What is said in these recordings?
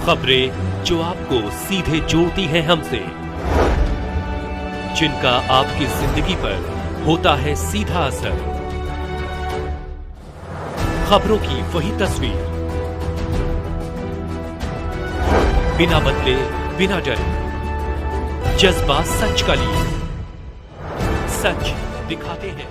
खबरें जो आपको सीधे जोड़ती हैं हमसे, जिनका आपकी जिंदगी पर होता है सीधा असर। खबरों की वही तस्वीर, बिना बदले बिना डरे, जज्बा सच का लिए, सच दिखाते हैं।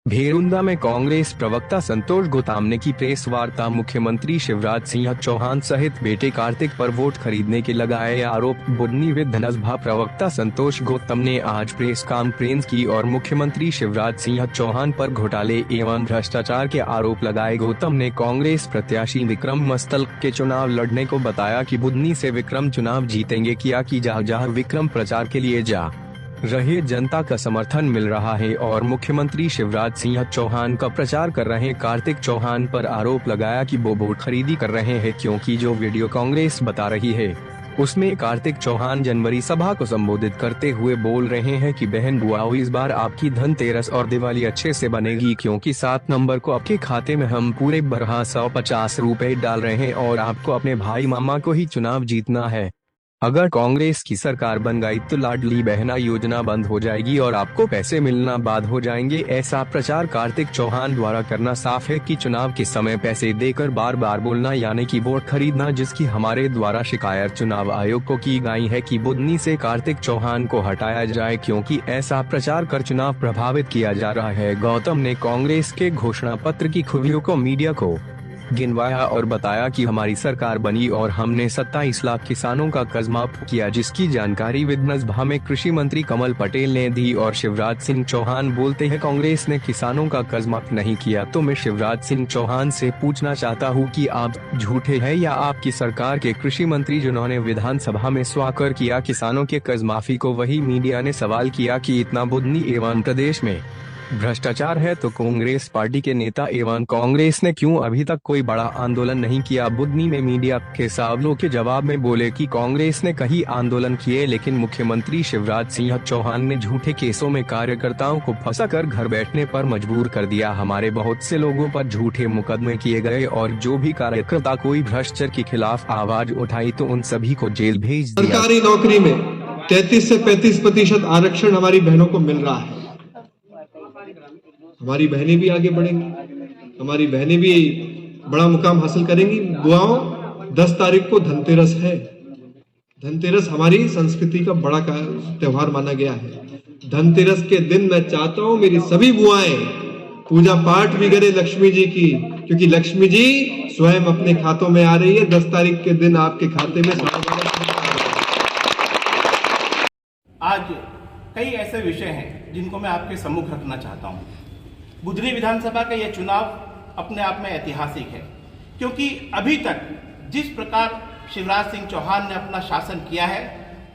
भेरुंदा में कांग्रेस प्रवक्ता संतोष गोतामने की प्रेस वार्ता। मुख्यमंत्री शिवराज सिंह चौहान सहित बेटे कार्तिक पर वोट खरीदने के लगाए आरोप। बुधनी विधानसभा प्रवक्ता संतोष गोतामने ने आज प्रेस कॉन्फ्रेंस की और मुख्यमंत्री शिवराज सिंह चौहान पर घोटाले एवं भ्रष्टाचार के आरोप लगाए। गौतम ने कांग्रेस प्रत्याशी विक्रम मस्तल के चुनाव लड़ने को बताया कि बुधनी से विक्रम चुनाव जीतेंगे, किया कि जहाँ विक्रम प्रचार के लिए जा रहे जनता का समर्थन मिल रहा है और मुख्यमंत्री शिवराज सिंह चौहान का प्रचार कर रहे कार्तिक चौहान पर आरोप लगाया कि वो वोट खरीदी कर रहे हैं, क्योंकि जो वीडियो कांग्रेस बता रही है उसमें कार्तिक चौहान जनवरी सभा को संबोधित करते हुए बोल रहे हैं कि बहन बुआओ, इस बार आपकी धनतेरस और दिवाली अच्छे से बनेगी, क्योंकि 7 नंबर को आपके खाते में हम पूरे 1250 रुपए डाल रहे हैं और आपको अपने भाई मामा को ही चुनाव जीतना है। अगर कांग्रेस की सरकार बन गई तो लाडली बहना योजना बंद हो जाएगी और आपको पैसे मिलना बंद हो जाएंगे। ऐसा प्रचार कार्तिक चौहान द्वारा करना साफ है कि चुनाव के समय पैसे देकर बार बार बोलना, यानी कि वोट खरीदना, जिसकी हमारे द्वारा शिकायत चुनाव आयोग को की गई है कि बुधनी से कार्तिक चौहान को हटाया जाए, क्योंकि ऐसा प्रचार कर चुनाव प्रभावित किया जा रहा है। गौतम ने कांग्रेस के घोषणा पत्र की खूबियों को मीडिया को गिनवाया और बताया कि हमारी सरकार बनी और हमने 27 लाख किसानों का कर्ज माफ किया, जिसकी जानकारी विधानसभा में कृषि मंत्री कमल पटेल ने दी। और शिवराज सिंह चौहान बोलते हैं कांग्रेस ने किसानों का कर्ज माफ नहीं किया। तो मैं शिवराज सिंह चौहान से पूछना चाहता हूं कि आप झूठे हैं या आपकी सरकार के कृषि मंत्री जिन्होंने विधानसभा में स्वाकर किया किसानों के कर्ज माफी को। वही मीडिया ने सवाल किया कि इतना बुधनी एवं प्रदेश में भ्रष्टाचार है तो कांग्रेस पार्टी के नेता एवं कांग्रेस ने क्यों अभी तक कोई बड़ा आंदोलन नहीं किया। बुधनी में मीडिया के सवालों के जवाब में बोले कि कांग्रेस ने कई आंदोलन किए, लेकिन मुख्यमंत्री शिवराज सिंह चौहान ने झूठे केसों में कार्यकर्ताओं को फंसाकर घर बैठने पर मजबूर कर दिया। हमारे बहुत से लोगों पर झूठे मुकदमे किए गए और जो भी कार्यकर्ता कोई भ्रष्टाचार के खिलाफ आवाज उठाई तो उन सभी को जेल भेज दिया। सरकारी नौकरी में 33 से 35% आरक्षण हमारी बहनों को मिल रहा है। हमारी बहनें भी आगे बढ़ेंगी, हमारी बहनें भी बड़ा मुकाम हासिल करेंगी। बुआओं, 10 तारीख को धनतेरस है। धनतेरस हमारी संस्कृति का बड़ा त्योहार माना गया है। धनतेरस के दिन मैं चाहता हूं मेरी सभी बुआएं पूजा पाठ भी करें लक्ष्मी जी की, क्योंकि लक्ष्मी जी स्वयं अपने खातों में आ रही है। 10 तारीख के दिन आपके खाते में आज कई ऐसे विषय हैं जिनको मैं आपके सम्मुख रखना चाहता हूं। बुधनी विधानसभा का यह चुनाव अपने आप में ऐतिहासिक है, क्योंकि अभी तक जिस प्रकार शिवराज सिंह चौहान ने अपना शासन किया है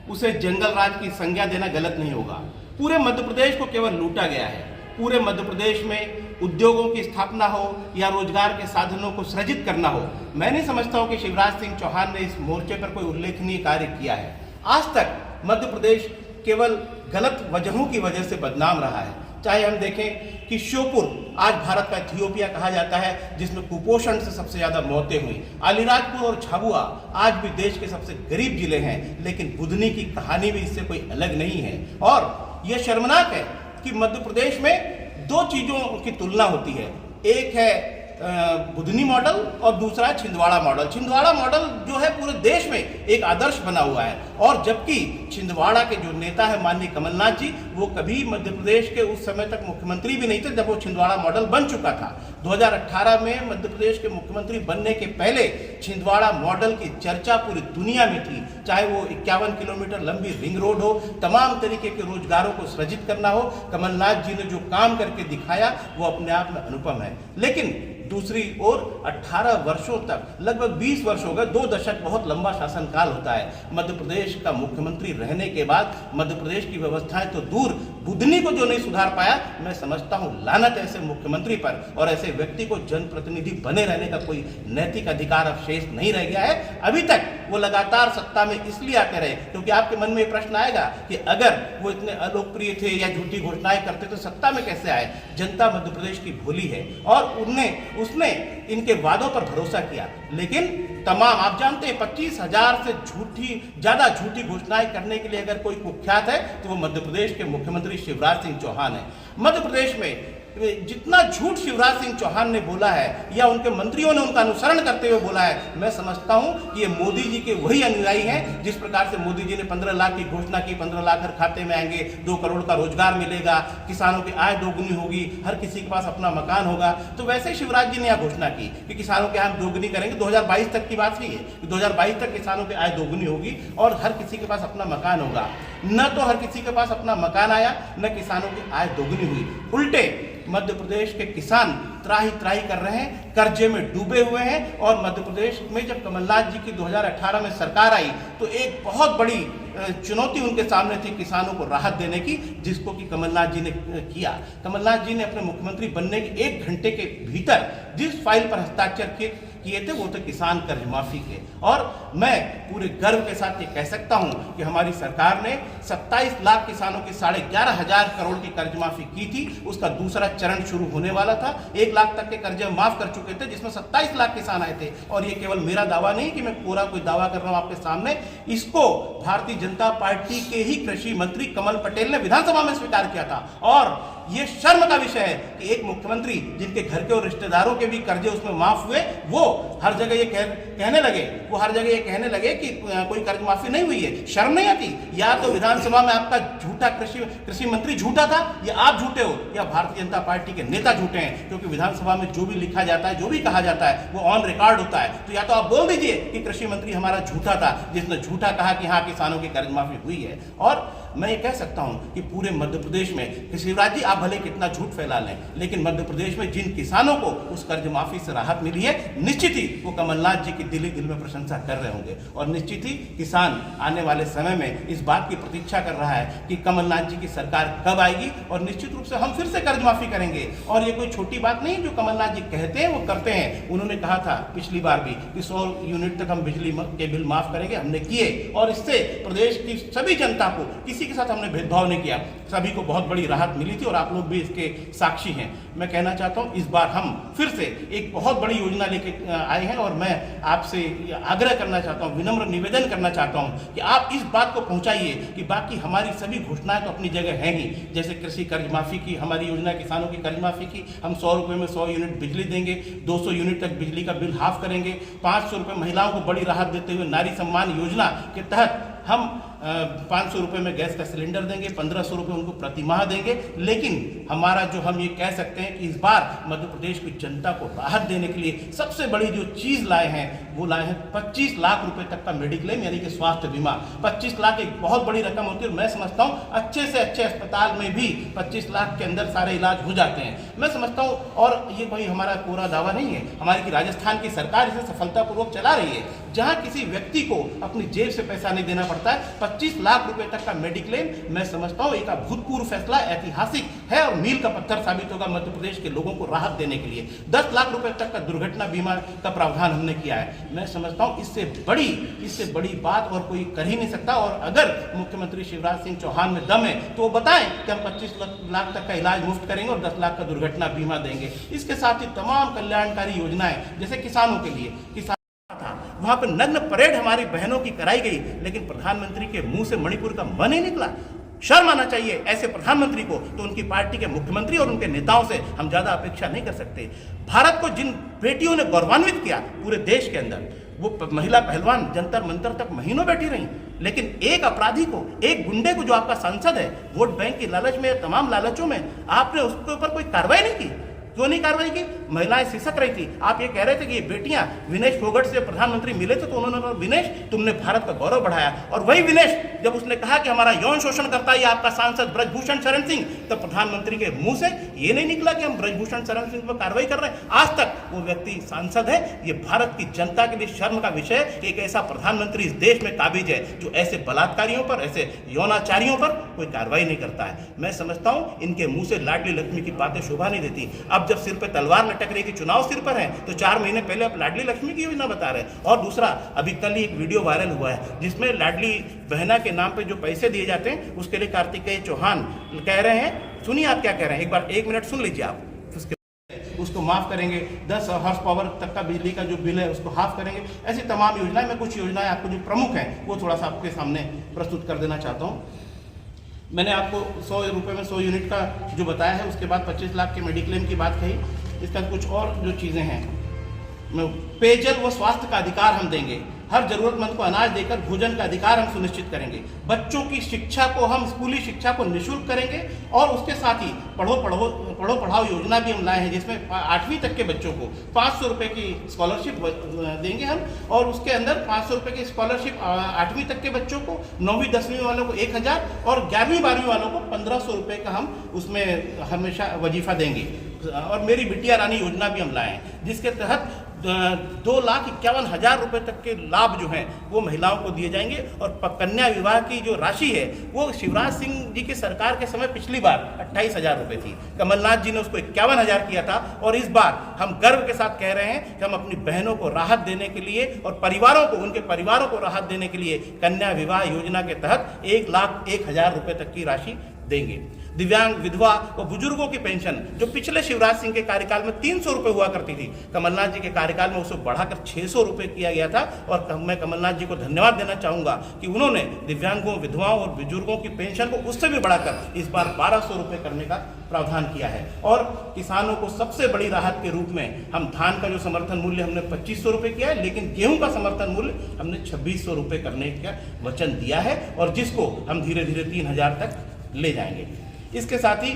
उसे जंगल राज की संज्ञा देना गलत नहीं होगा। पूरे मध्य प्रदेश को केवल लूटा गया है। पूरे मध्य प्रदेश में उद्योगों की स्थापना हो या रोजगार के साधनों को सृजित करना हो, मैं नहीं समझता हूं कि शिवराज सिंह चौहान ने इस मोर्चे पर कोई उल्लेखनीय कार्य किया है। आज तक मध्य प्रदेश केवल गलत वजहों की वजह से बदनाम रहा है। चाहे हम देखें कि श्योपुर आज भारत का इथियोपिया कहा जाता है, जिसमें कुपोषण से सबसे ज्यादा मौतें हुई। अलीराजपुर और झाबुआ आज भी देश के सबसे गरीब जिले हैं, लेकिन बुधनी की कहानी भी इससे कोई अलग नहीं है। और यह शर्मनाक है कि मध्य प्रदेश में 2 चीजों की तुलना होती है। एक है बुधनी मॉडल और दूसरा है छिंदवाड़ा मॉडल। छिंदवाड़ा मॉडल जो है पूरे देश में एक आदर्श बना हुआ है, और जबकि छिंदवाड़ा के जो नेता है माननीय कमलनाथ जी, वो कभी मध्य प्रदेश के उस समय तक मुख्यमंत्री भी नहीं थे जब वो छिंदवाड़ा मॉडल बन चुका था। 2018 में मध्य प्रदेश के मुख्यमंत्री बनने के पहले छिंदवाड़ा मॉडल की चर्चा पूरी दुनिया में थी। चाहे वो 51 किलोमीटर लंबी रिंग रोड हो, तमाम तरीके के रोजगारों को सृजित करना हो, कमलनाथ जी ने जो काम करके दिखाया वो अपने आप में अनुपम है। लेकिन दूसरी ओर 18 वर्षों तक, लगभग 20 वर्ष हो गए, 2 दशक बहुत लंबा शासनकाल होता है। मध्य प्रदेश का मुख्यमंत्री रहने के बाद मध्य प्रदेश की व्यवस्थाएं तो दूर, बुधनी को जो नहीं सुधार पाया, मैं समझता हूं लानत ऐसे मुख्यमंत्री पर और ऐसे व्यक्ति को जनप्रतिनिधि बने रहने का कोई नैतिक अधिकार अब शेष नहीं रह गया है। अभी तक वो लगातार सत्ता में इसलिए आते रहे क्योंकि आपके मन में ये प्रश्न आएगा कि अगर वो इतने अलोकप्रिय थे या झूठी घोषणाएं करते तो सत्ता में कैसे आए। जनता मध्य प्रदेश की भोली है और उसने इनके वादों पर भरोसा किया, लेकिन तमाम आप जानते हैं 25,000 से ज्यादा झूठी घोषणाएं करने के लिए अगर कोई कुख्यात है तो वो मध्य प्रदेश के मुख्यमंत्री शिवराज सिंह चौहान है। मध्य प्रदेश में जितना झूठ शिवराज सिंह चौहान ने बोला है या उनके मंत्रियों ने उनका अनुसरण करते हुए बोला है, मैं समझता हूं कि ये मोदी जी के वही अनुयायी हैं। जिस प्रकार से मोदी जी ने 15 लाख की घोषणा की, 15 लाख हर खाते में आएंगे, 2 करोड़ का रोजगार मिलेगा, किसानों की आय दोगुनी होगी, हर किसी के पास अपना मकान होगा, तो वैसे ही शिवराज जी ने यह घोषणा की कि किसानों की आय दोगुनी करेंगे। 2022 तक की बात हुई है कि 2022 तक किसानों की आय दोगुनी होगी और हर किसी के पास अपना मकान होगा। न तो हर किसी के पास अपना मकान आया, न किसानों की आय दोगुनी हुई। उल्टे मध्य प्रदेश के किसान त्राही त्राही कर रहे हैं, कर्जे में डूबे हुए हैं। और मध्य प्रदेश में जब कमलनाथ जी की 2018 में सरकार आई तो एक बहुत बड़ी चुनौती उनके सामने थी किसानों को राहत देने की, जिसको कि कमलनाथ जी ने किया। कमलनाथ जी ने अपने मुख्यमंत्री बनने के 1 घंटे के भीतर जिस फाइल पर हस्ताक्षर किए थे वो थे किसान कर्ज माफी के। और मैं पूरे गर्व के साथ ये कह सकता हूं कि हमारी सरकार ने 27 लाख किसानों की 11,500 करोड़ की कर्ज माफी की थी। उसका दूसरा चरण शुरू होने वाला था। 1 लाख तक के कर्जे माफ कर चुके थे, जिसमें 27 लाख किसान आए थे। और ये केवल मेरा दावा नहीं कि मैं पूरा कोई दावा कर रहा हूं आपके सामने, इसको भारतीय जनता पार्टी के ही कृषि मंत्री कमल पटेल ने विधानसभा में स्वीकार किया था। और ये शर्म का विषय है कि एक मुख्यमंत्री जिनके घर के और रिश्तेदारों के भी कर्जे उसमें माफ हुए, वो हर जगह ये कहने लगे कि कोई कर्ज माफी नहीं हुई है। शर्म नहीं आती? या तो विधानसभा में आपका झूठा कृषि मंत्री झूठा था, या आप झूठे हो, या भारतीय जनता पार्टी के नेता झूठे हैं। क्योंकि विधानसभा में जो भी लिखा जाता है, जो भी कहा जाता है, वो ऑन रिकॉर्ड होता है। तो या तो आप बोल दीजिए कि कृषि मंत्री हमारा झूठा था, जिसने झूठा कहा कि हाँ किसानों की कर्ज माफी हुई है। और मैं ये कह सकता हूं कि पूरे मध्य प्रदेश में शिवराज जी आप भले कितना झूठ फैला लें, लेकिन मध्य प्रदेश में जिन किसानों को उस कर्ज माफी से राहत मिली है, निश्चित ही वो कमलनाथ जी की दिल में प्रशंसा कर रहे होंगे। और निश्चित ही किसान आने वाले समय में इस बात की प्रतीक्षा कर रहा है कि कमलनाथ जी की सरकार कब आएगी और निश्चित रूप से हम फिर से कर्ज माफी करेंगे। और ये कोई छोटी बात नहीं जो कमलनाथ जी कहते हैं वो करते हैं। उन्होंने कहा था पिछली बार भी कि 100 यूनिट तक हम बिजली के बिल माफ करेंगे, हमने किए। और इससे प्रदेश की सभी जनता को, किसी के साथ हमने भेदभाव नहीं किया, सभी को बहुत बड़ी राहत मिली थी और आप लोग भी इसके साक्षी हैं। मैं कहना चाहता हूं इस बार हम फिर से एक बहुत बड़ी योजना लेके आए हैं और मैं आपसे आग्रह करना चाहता हूं, विनम्र निवेदन करना चाहता हूं कि आप इस बात को पहुंचाइए कि बाकी हमारी सभी घोषणाएं तो अपनी जगह हैं ही। जैसे कृषि कर्ज माफी की हमारी योजना, किसानों की कर्ज माफी की, हम 100 रुपए में 100 यूनिट बिजली देंगे, 200 यूनिट तक बिजली का बिल हाफ करेंगे, 500 रुपए महिलाओं को बड़ी राहत देते हुए नारी सम्मान योजना के तहत हम 500 रुपए में गैस का सिलेंडर देंगे, 1500 रुपए उनको प्रति माह देंगे। लेकिन हमारा जो हम ये कह सकते हैं कि इस बार मध्य प्रदेश की जनता को राहत देने के लिए सबसे बड़ी जो चीज लाए हैं वो लाए हैं 25 लाख रुपए तक का मेडिक्लेम, यानी कि स्वास्थ्य बीमा। 25 लाख एक बहुत बड़ी रकम होती है और मैं समझता हूं अच्छे से अच्छे अस्पताल में भी 25 लाख के अंदर सारे इलाज हो जाते हैं। मैं समझता हूं, और ये कोई हमारा पूरा दावा नहीं है, हमारी की राजस्थान की सरकार इसे सफलतापूर्वक चला रही है, जहां किसी व्यक्ति को अपनी जेब से पैसा नहीं देना पड़ता है। 25 लाख रुपए तक का मेडिक्लेम, मैं समझता हूं एक अभूतपूर्व फैसला, ऐतिहासिक है और मील का पत्थर साबित होगा मध्य प्रदेश के लोगों को राहत देने के लिए। 10 लाख रुपए तक का दुर्घटना बीमा का प्रावधान हमने किया है। मैं समझता हूं इससे बड़ी बात और कोई कर ही नहीं सकता। और अगर मुख्यमंत्री शिवराज सिंह चौहान में दम है तो वो बताएं कि हम 25 लाख तक का इलाज मुफ्त करेंगे और 10 लाख का दुर्घटना बीमा देंगे। इसके साथ ही तमाम कल्याणकारी योजनाएं, जैसे किसानों के लिए वहां पर नग्न परेड हमारी बहनों की कराई गई, लेकिन प्रधानमंत्री के मुंह से मणिपुर का मन ही निकला। शर्म आना चाहिए ऐसे प्रधानमंत्री को। तो उनकी पार्टी के मुख्यमंत्री और उनके नेताओं से हम ज्यादा अपेक्षा नहीं कर सकते। भारत को जिन बेटियों ने गौरवान्वित किया पूरे देश के अंदर, वो महिला पहलवान जंतर मंतर तक महीनों बैठी रही, लेकिन एक अपराधी को, एक गुंडे को जो आपका सांसद है, वोट बैंक की लालच में, तमाम लालचों में आपने उसके ऊपर कोई कार्रवाई नहीं की। क्यों नहीं कार्रवाई की? महिलाएं सिसक रही थी। आप ये कह रहे थे कि ये बेटियां विनेश फोगट से प्रधानमंत्री मिले थे तो उन्होंने कहा, विनेश तुमने भारत का गौरव बढ़ाया। और वही विनेश जब उसने कहा कि हमारा यौन शोषण करता है आपका सांसद ब्रजभूषण शरण सिंह, तब प्रधानमंत्री के मुंह से ये नहीं निकला कि हम ब्रजभूषण शरण सिंह पर कार्रवाई कर रहे हैं। आज तक वो व्यक्ति सांसद है। ये भारत की जनता के लिए शर्म का विषय है कि एक ऐसा प्रधानमंत्री इस देश में काबिज है जो ऐसे बलात्कारियों पर, ऐसे यौनाचारियों पर कोई कार्रवाई नहीं करता है। मैं समझता हूं इनके मुंह से लाडली लक्ष्मी की बातें शोभा नहीं देती। अब जब सिर पे तलवार लटक रही कि चुनाव सिर पर है, तो 4 महीने पहले आप लाडली लक्ष्मी की योजना बता रहे हैं। और दूसरा, अभी कल ही एक वीडियो वायरल हुआ है जिसमें लाडली बहना के नाम पे जो पैसे दिए जाते हैं उसके लिए कार्तिकेय चौहान कह रहे हैं, सुनिए आप क्या कह रहे हैं, एक बार 1 मिनट सुन लीजिए आप। उसको माफ करेंगे, 10 हॉर्स पावर तक का बिजली का जो बिल है उसको हाफ करेंगे। ऐसी तमाम योजनाएं, मैं कुछ योजनाएं आपको जो प्रमुख हैं वो थोड़ा सा आपके सामने प्रस्तुत कर देना चाहता हूं। मैंने आपको 100 रुपये में 100 यूनिट का जो बताया है, उसके बाद 25 लाख के मेडिक्लेम की बात कही। इसका कुछ और जो चीज़ें हैं, पेयजल व स्वास्थ्य का अधिकार हम देंगे, हर जरूरतमंद को अनाज देकर भोजन का अधिकार हम सुनिश्चित करेंगे, बच्चों की शिक्षा को हम स्कूली शिक्षा को निःशुल्क करेंगे। और उसके साथ ही पढ़ो पढ़ाओ योजना भी हम लाए हैं जिसमें 8वीं तक के बच्चों को 500 रुपये की स्कॉलरशिप देंगे हम। और उसके अंदर 500 रुपये की स्कॉलरशिप 8वीं तक के बच्चों को, 9वीं 10वीं वालों को 1000 और 11वीं 12वीं वालों को 1500 रुपये का हम उसमें हमेशा वजीफा देंगे। और मेरी बिटिया रानी योजना भी हम लाए हैं जिसके तहत 2,51,000 रुपये तक के लाभ जो हैं वो महिलाओं को दिए जाएंगे। और कन्या विवाह की जो राशि है वो शिवराज सिंह जी की सरकार के समय पिछली बार 28,000 रुपये थी, कमलनाथ जी ने उसको 51,000 किया था। और इस बार हम गर्व के साथ कह रहे हैं कि हम अपनी बहनों को राहत देने के लिए और परिवारों को, उनके परिवारों को राहत देने के लिए कन्या विवाह योजना के तहत 1,01,000 रुपये तक की राशि देंगे। दिव्यांग, विधवा व बुजुर्गों की पेंशन जो पिछले शिवराज सिंह के कार्यकाल में 300 रुपये हुआ करती थी, कमलनाथ जी के कार्यकाल में उसको बढ़ाकर 600 रुपये किया गया था। और मैं कमलनाथ जी को धन्यवाद देना चाहूँगा कि उन्होंने दिव्यांगों, विधवाओं और बुजुर्गों की पेंशन को उससे भी बढ़ाकर इस बार 1200 रुपये करने का प्रावधान किया है। और किसानों को सबसे बड़ी राहत के रूप में हम धान का जो समर्थन मूल्य हमने 2500 रुपये किया है, लेकिन गेहूं का समर्थन मूल्य हमने 2600 रुपये करने का वचन दिया है और जिसको हम धीरे धीरे 3000 तक ले जाएंगे। इसके साथ ही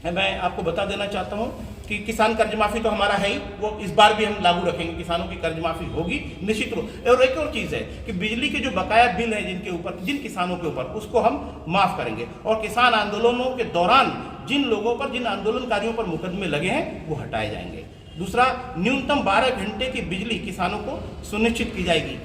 मैं आपको बता देना चाहता हूं कि किसान कर्ज माफी तो हमारा है ही, वो इस बार भी हम लागू रखेंगे, किसानों की कर्ज माफी होगी निश्चित रूप। और एक और चीज़ है कि बिजली के जो बकाया बिल है जिनके ऊपर, जिन किसानों के ऊपर, उसको हम माफ करेंगे। और किसान आंदोलनों के दौरान जिन लोगों पर, जिन आंदोलनकारियों पर मुकदमे लगे हैं वो हटाए जाएंगे। दूसरा, न्यूनतम 12 घंटे की बिजली किसानों को सुनिश्चित की जाएगी।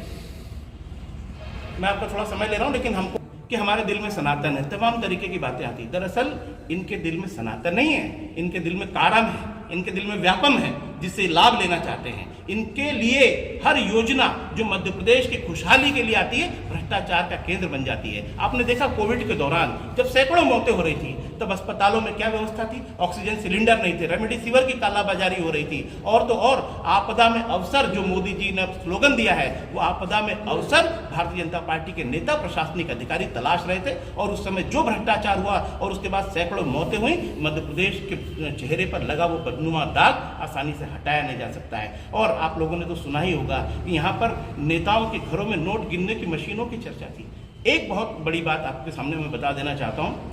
मैं आपका थोड़ा समय ले रहा हूं, लेकिन हमको कि हमारे दिल में सनातन है, तमाम तरीके की बातें आती। दरअसल इनके दिल में सनातन नहीं है, इनके दिल में कारम है, इनके दिल में व्यापम है जिससे लाभ लेना चाहते हैं। इनके लिए हर योजना जो मध्य प्रदेश की खुशहाली के लिए आती है भ्रष्टाचार का केंद्र बन जाती है। आपने देखा कोविड के दौरान जब सैकड़ों मौतें हो रही थी तब अस्पतालों में क्या व्यवस्था थी? ऑक्सीजन सिलेंडर नहीं थे, रेमडेसिविर की कालाबाजारी हो रही थी। और तो और आपदा में अवसर जो मोदी जी ने स्लोगन दिया है, वो आपदा में अवसर भारतीय जनता पार्टी के नेता, प्रशासनिक अधिकारी तलाश रहे थे। और उस समय जो भ्रष्टाचार हुआ और उसके बाद सैकड़ों मौतें हुई, मध्य प्रदेश के चेहरे पर लगा वो बदनुमा दाग आसानी से हटाया नहीं जा सकता है। और आप लोगों ने तो सुना ही होगा कि यहाँ पर नेताओं के घरों में नोट गिनने की मशीनों की चर्चा थी। एक बहुत बड़ी बात आपके सामने मैं बता देना चाहता हूँ,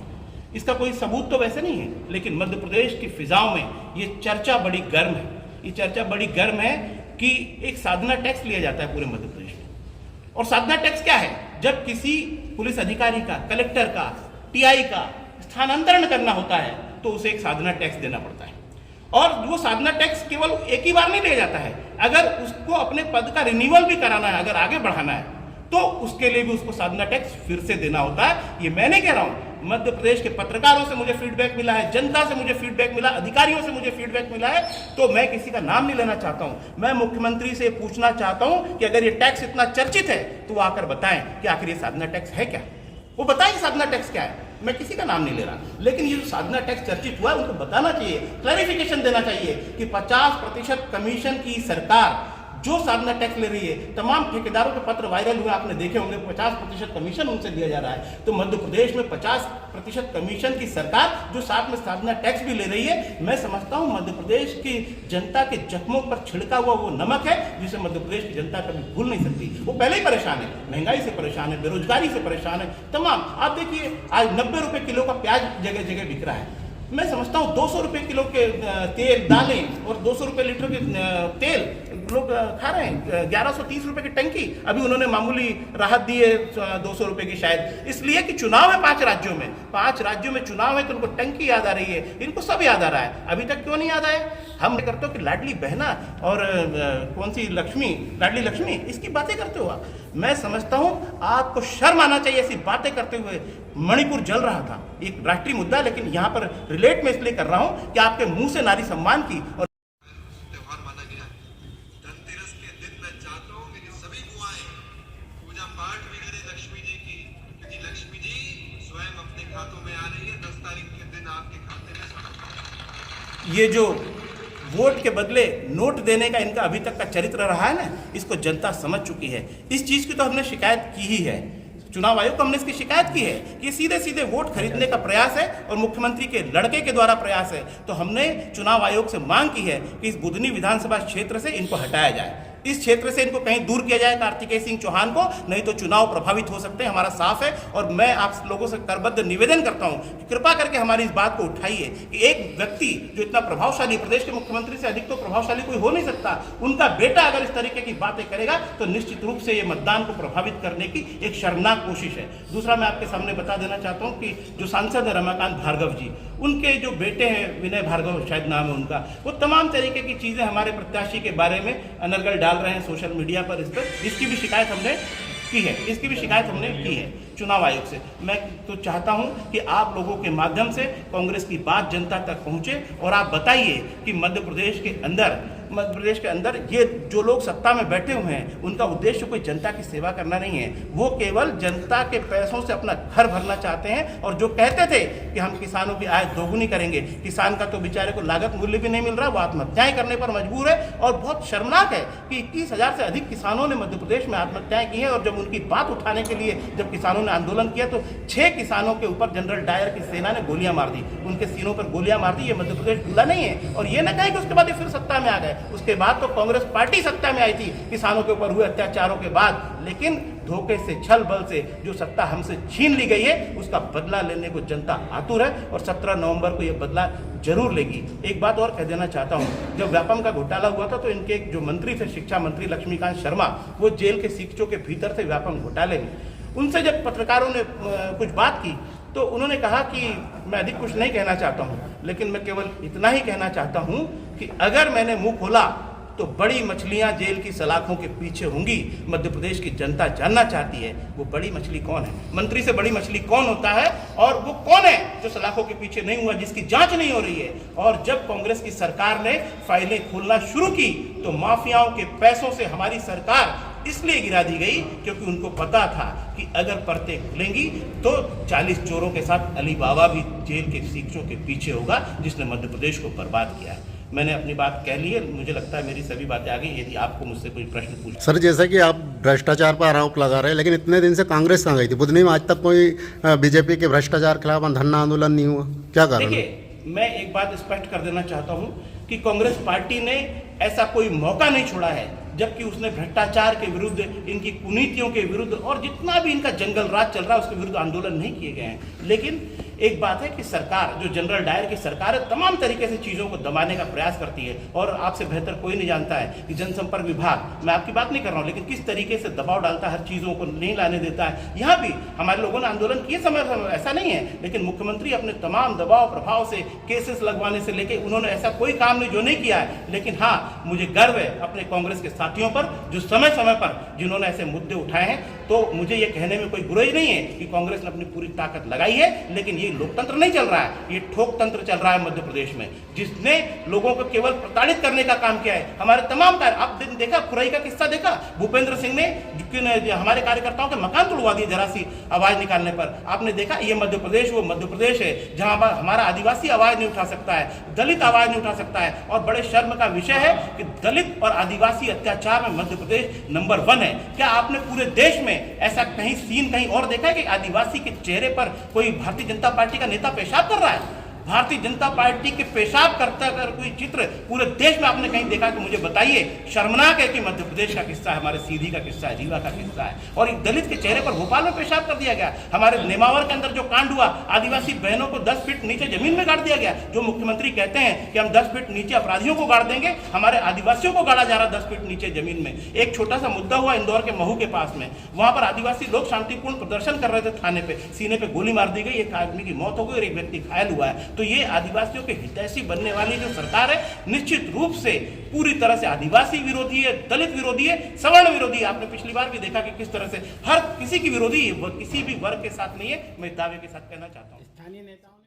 इसका कोई सबूत तो वैसे नहीं है, लेकिन मध्य प्रदेश की फिजाओं में ये चर्चा बड़ी गर्म है। ये चर्चा बड़ी गर्म है कि एक साधना टैक्स लिया जाता है पूरे मध्य प्रदेश में। और साधना टैक्स क्या है? जब किसी पुलिस अधिकारी का, कलेक्टर का, टीआई का स्थानांतरण करना होता है तो उसे एक साधना टैक्स देना पड़ता है। और वो साधना टैक्स केवल एक ही बार नहीं लिया जाता है, अगर उसको अपने पद का रिन्यूअल भी कराना है, अगर आगे बढ़ाना है तो उसके लिए भी उसको साधना टैक्स फिर से देना होता है। ये मैं नहीं कह रहा हूं, मध्य प्रदेश के पत्रकारों से मुझे फीडबैक मिला है, जनता से मुझे फीडबैक मिला, अधिकारियों से मुझे फीडबैक मिला है। तो मैं किसी का नाम नहीं लेना चाहता हूं, मैं मुख्यमंत्री से पूछना चाहता हूं कि अगर ये टैक्स इतना चर्चित है तो वो आकर बताएं कि आखिर ये साधना टैक्स है क्या। वो बताएं साधना टैक्स क्या है। मैं किसी का नाम नहीं ले रहा, लेकिन ये जो साधना टैक्स चर्चित हुआ है उनको बताना चाहिए, क्लैरिफिकेशन देना चाहिए कि 50% कमीशन की सरकार जो साधना टैक्स ले रही है, तमाम ठेकेदारों के पत्र वायरल हुए, आपने देखे होंगे, 50% कमीशन उनसे दिया जा रहा है। तो मध्य प्रदेश में 50% कमीशन की सरकार जो साथ में साधना टैक्स भी ले रही है, मैं समझता हूं मध्य प्रदेश की जनता के जख्मों पर छिड़का हुआ वो नमक है जिसे मध्य प्रदेश की जनता कभी भूल नहीं सकती। वो पहले ही परेशान है, महंगाई से परेशान है, बेरोजगारी से परेशान है, तमाम। आप देखिए आज 90 रुपए किलो का प्याज जगह जगह बिक रहा है। मैं समझता हूँ 200 रुपए किलो के तेल दालें और 200 रुपए लीटर के तेल लोग खा रहे हैं। 1130 रुपए की टंकी अभी उन्होंने मामूली राहत दी है 200 रुपए की, शायद इसलिए कि चुनाव है 5 राज्यों में, 5 राज्यों में चुनाव है तो उनको टंकी याद आ रही है, इनको सब याद आ रहा है। अभी तक क्यों नहीं याद आया? हम करते हो कि लाडली बहना और कौन सी लक्ष्मी, लाडली लक्ष्मी, इसकी बातें करते हो आप। मैं समझता हूं आपको शर्म आना चाहिए ऐसी बातें करते हुए। मणिपुर जल रहा था, एक राष्ट्रीय मुद्दा है, लेकिन यहां पर रिलेट मैं इसलिए कर रहा हूं कि आपके मुंह से नारी सम्मान की और त्योहार माना गया है। धनतेरस के दिन मैं चाहता हूं मेरी सभी बुआएं पूजा पाठ भी करें लक्ष्मी जी की, क्योंकि लक्ष्मी जी स्वयं अपने खातों में आ रही है। 10 तारीख के दिन आपके खाते में ये जो वोट के बदले नोट देने का इनका अभी तक का चरित्र रहा है ना, इसको जनता समझ चुकी है। इस चीज की तो हमने शिकायत की ही है, चुनाव आयोग को हमने इसकी शिकायत की है कि सीधे सीधे वोट खरीदने का प्रयास है और मुख्यमंत्री के लड़के के द्वारा प्रयास है। तो हमने चुनाव आयोग से मांग की है कि इस बुधनी विधानसभा क्षेत्र से इनको हटाया जाए, इस क्षेत्र से इनको कहीं दूर किया जाए कार्तिकेय सिंह चौहान को, नहीं तो चुनाव प्रभावित हो सकते हैं। हमारा साफ है और मैं आप लोगों से करबद्ध निवेदन करता हूं कि कृपा करके हमारी इस बात को उठाइए कि एक व्यक्ति जो इतना प्रभावशाली, प्रदेश के मुख्यमंत्री से अधिक तो प्रभावशाली कोई हो नहीं सकता, उनका बेटा अगर इस तरीके की बातें करेगा तो निश्चित रूप से ये मतदान को प्रभावित करने की एक शर्मनाक कोशिश है। दूसरा मैं आपके सामने बता देना चाहता हूं कि जो सांसद है रमाकांत भार्गव जी, उनके जो बेटे हैं विनय भार्गव शायद नाम है उनका, वो तमाम तरीके की चीजें हमारे प्रत्याशी के बारे में अनर्गल डाल रहे हैं सोशल मीडिया पर। इस पर इसकी भी शिकायत हमने की है, इसकी भी शिकायत हमने की है चुनाव आयोग से। मैं तो चाहता हूं कि आप लोगों के माध्यम से कांग्रेस की बात जनता तक पहुंचे और आप बताइए कि मध्य प्रदेश के अंदर ये जो लोग सत्ता में बैठे हुए हैं उनका उद्देश्य कोई जनता की सेवा करना नहीं है, वो केवल जनता के पैसों से अपना घर भरना चाहते हैं। और जो कहते थे कि हम किसानों की आय दोगुनी करेंगे, किसान का तो बेचारे को लागत मूल्य भी नहीं मिल रहा, वो आत्महत्याएं करने पर मजबूर है। और बहुत शर्मनाक है कि 21,000 से अधिक किसानों ने मध्य प्रदेश में आत्महत्याएं की हैं और जब उनकी बात उठाने के लिए जब किसानों ने आंदोलन किया तो 6 किसानों के ऊपर जनरल डायर की सेना ने गोलियां मार दी, उनके सीनों पर गोलियां मार दी। ये मध्य प्रदेश भूला नहीं है। और ये न कहे कि उसके बाद ये फिर सत्ता में आ गए, उसके बाद तो कांग्रेस पार्टी सत्ता में आई थी किसानों के ऊपर हुए अत्याचारों के बाद, लेकिन धोखे से, छल बल से जो सत्ता हमसे छीन ली गई है उसका बदला लेने को जनता आतुर है और 17 नवंबर को यह बदला जरूर लेगी। एक बात और कह देना चाहता हूं, जब व्यापम का घोटाला हुआ था तो इनके एक जो मंत्री थे, शिक्षा मंत्री लक्ष्मीकांत शर्मा, वो जेल के सीकचों के भीतर थे व्यापम घोटाले में। उनसे जब पत्रकारों ने कुछ बात की तो उन्होंने कहा कि मैं अधिक कुछ नहीं कहना चाहता हूं, लेकिन मैं केवल इतना ही कहना चाहता हूं कि अगर मैंने मुंह खोला तो बड़ी मछलियां जेल की सलाखों के पीछे होंगी। मध्य प्रदेश की जनता जानना चाहती है वो बड़ी मछली कौन है, मंत्री से बड़ी मछली कौन होता है और वो कौन है जो सलाखों के पीछे नहीं हुआ, जिसकी जांच नहीं हो रही है। और जब कांग्रेस की सरकार ने फाइलें खोलना शुरू की तो माफियाओं के पैसों से हमारी सरकार इसलिए गिरा दी गई क्योंकि उनको पता था कि अगर परतें खुलेंगी तो 40 चोरों के साथ अली बाबा भी जेल के सीकचों के पीछे होगा, जिसने मध्य प्रदेश को बर्बाद किया है। मैंने अपनी बात कह ली है, मुझे लगता है मेरी सभी बातें आ गई। यदि आपको मुझसे कोई प्रश्न पूछ। सर, जैसा कि आप भ्रष्टाचार पर आरोप लगा रहे हैं, लेकिन इतने दिन से कांग्रेस कहाँ गई थी? बुधनी में आज तक कोई बीजेपी के भ्रष्टाचार के खिलाफ धरना आंदोलन नहीं हुआ, क्या कारण? देखिए, मैं एक बात स्पष्ट कर देना चाहता हूं कि कांग्रेस पार्टी ने ऐसा कोई मौका नहीं छोड़ा है जबकि उसने भ्रष्टाचार के विरुद्ध, इनकी कुनीतियों के विरुद्ध और जितना भी इनका जंगल राज चल रहा है उसके विरुद्ध आंदोलन नहीं किए गए हैं। लेकिन एक बात है कि सरकार, जो जनरल डायर की सरकार है, तमाम तरीके से चीजों को दबाने का प्रयास करती है। और आपसे बेहतर कोई नहीं जानता है कि जनसंपर्क विभाग, मैं आपकी बात नहीं कर रहा हूं, लेकिन किस तरीके से दबाव डालता है, हर चीजों को नहीं लाने देता है। यहाँ भी हमारे लोगों ने आंदोलन किए समय ऐसा नहीं है, लेकिन मुख्यमंत्री अपने तमाम दबाव प्रभाव से, केसेस लगवाने से लेके, उन्होंने ऐसा कोई काम नहीं जो नहीं किया है। लेकिन हाँ, मुझे गर्व है अपने कांग्रेस के साथियों पर जो समय समय पर जिन्होंने ऐसे मुद्दे उठाए हैं। तो मुझे ये कहने में कोई बुराई नहीं है कि कांग्रेस ने अपनी पूरी ताकत लगाई है, लेकिन ये लोकतंत्र नहीं चल रहा है, ये ठोक तंत्र चल रहा है मध्य प्रदेश में, जिसने लोगों को केवल प्रताड़ित करने का काम किया है। हमारे तमाम कार्य, आप देखा खुराई का किस्सा देखा, भूपेंद्र सिंह ने हमारे कार्यकर्ताओं के मकान तोड़वा दिए जरा सी आवाज निकालने पर। आपने देखा, ये मध्य प्रदेश वो मध्य प्रदेश है जहां हमारा आदिवासी आवाज नहीं उठा सकता है, दलित आवाज नहीं उठा सकता है। और बड़े शर्म का विषय है कि दलित और आदिवासी अत्याचार में मध्य प्रदेश नंबर 1 है। क्या आपने पूरे देश में ऐसा कहीं सीन कहीं और देखा है कि आदिवासी के चेहरे पर कोई भारतीय जनता पार्टी का नेता पेशाब कर रहा है? भारतीय जनता पार्टी के पेशाब करता अगर कोई चित्र पूरे देश में आपने कहीं देखा तो मुझे बताइए। शर्मनाक है कि मध्य प्रदेश का किस्सा है, हमारे सीधी का किस्सा है, रीवा का किस्सा है, और एक दलित के चेहरे पर भोपाल में पेशाब कर दिया गया। हमारे नेमावर के अंदर जो कांड हुआ, आदिवासी बहनों को 10 फीट नीचे जमीन में गाड़ दिया गया। जो मुख्यमंत्री कहते हैं कि हम 10 फीट नीचे अपराधियों को गाड़ देंगे, हमारे आदिवासियों को गाड़ा जा रहा 10 फीट नीचे जमीन में। एक छोटा सा मुद्दा हुआ इंदौर के महू के पास में, वहां पर आदिवासी लोग शांतिपूर्ण प्रदर्शन कर रहे थे, थाने पे सीने पे गोली मार दी गई, एक आदमी की मौत हो गई और एक व्यक्ति घायल हुआ है। तो ये आदिवासियों के हितैषी बनने वाली जो सरकार है, निश्चित रूप से पूरी तरह से आदिवासी विरोधी है, दलित विरोधी है, सवर्ण विरोधी है। आपने पिछली बार भी देखा कि किस तरह से हर किसी की विरोधी है, किसी भी वर्ग के साथ नहीं है। मैं दावे के साथ कहना चाहता हूँ। स्थानीय नेताओं